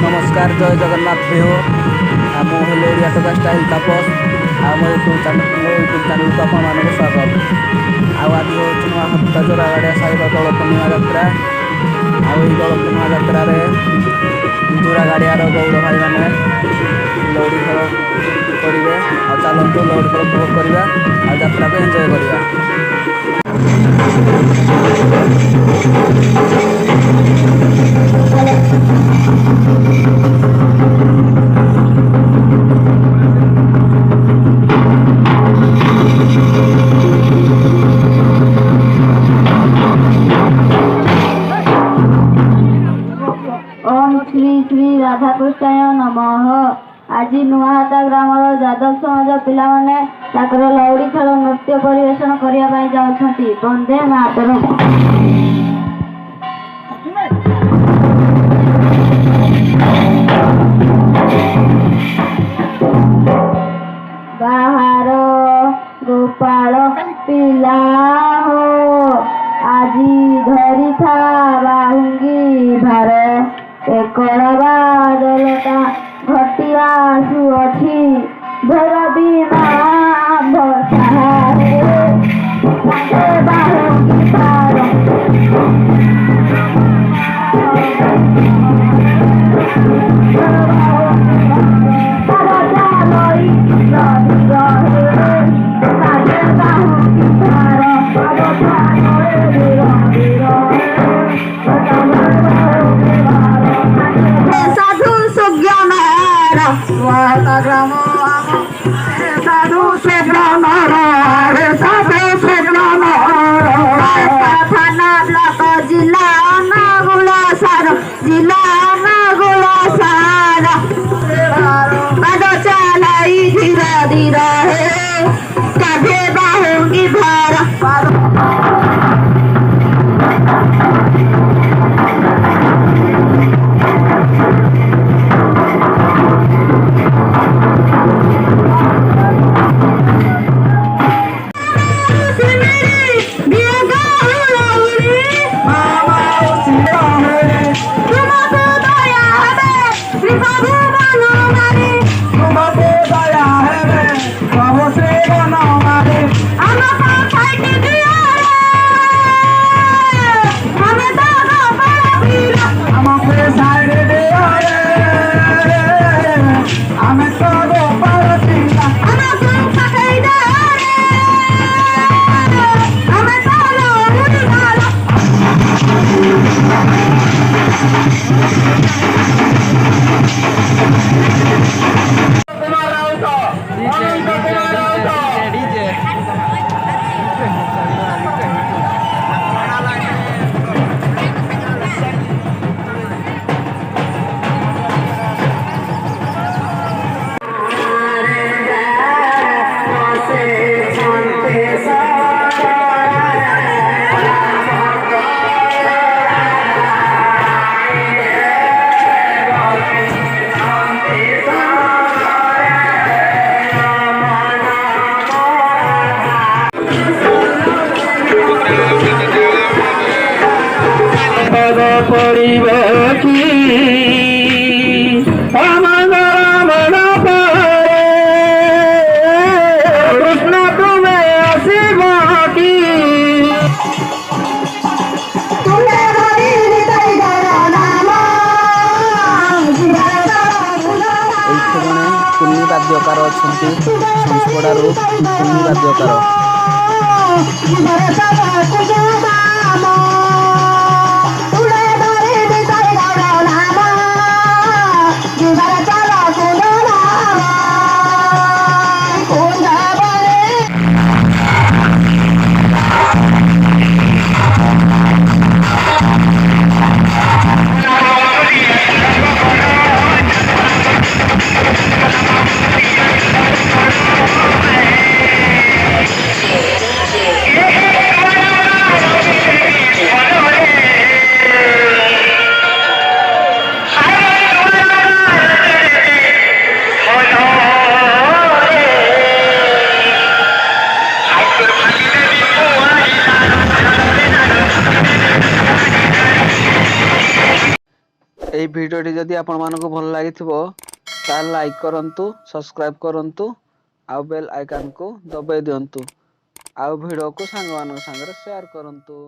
नमस्कार जय जगन्नाथ देव आम हेले ओडिया टका स्टाइल तापस आम यूट्यूब चैनल को आपण मानक स्वागत। आज हूँ नुआ हप्ता जोरा गाड़िया साहिर दौड़ पूर्णिमा यात्रा आई दौड़ पूर्णिमा यात्रा जोरा गाड़ियार गौड़ भाई मैंने लौड़ी खेल करेंगे आ चलतु लौड़ी खेल उपभोग करवा आ यात्रा को एंजॉय करवा। श्री श्री राधाकृष्णाय नमः। आज नुआहाटा ग्रामर जादव समाज पिला माने ताकर लौड़ी खेल नृत्य परिवेशन करने जाउछंती। वंदे मातरम। बाहर गोपाल पिला हो आजी धरी था बाहुंगी भार एकड़ बादलता घटिया सुअछि भैरवी माँ भसारे बाहुंगी भार ग्राम साधु से ग्राम थाना ब्लॉक जिला नागुला सार जिला नागुला सार पाद चलाई धीरे धीरे कांधे बाहुंगी भार ବାଦ୍ୟକାର ଅଛନ୍ତି ସଂସ୍ପଡ଼ାରୁ କୁନି ବାଦ୍ୟକାର ଏହି ଭିଡ଼ିଓଟି ଯଦି ଆପଣମାନଙ୍କୁ ଭଲ ଲାଗିଥିବ ତାହେଲେ ଲାଇକ୍ କରନ୍ତୁ, ସବସ୍କ୍ରାଇବ୍ କରନ୍ତୁ ଆଉ ବେଲ୍ ଆଇକନ୍କୁ ଦବାଇ ଦିଅନ୍ତୁ ଆଉ ଭିଡ଼ିଓକୁ ସାଙ୍ଗମାନଙ୍କ ସାଙ୍ଗରେ ସେୟାର କରନ୍ତୁ।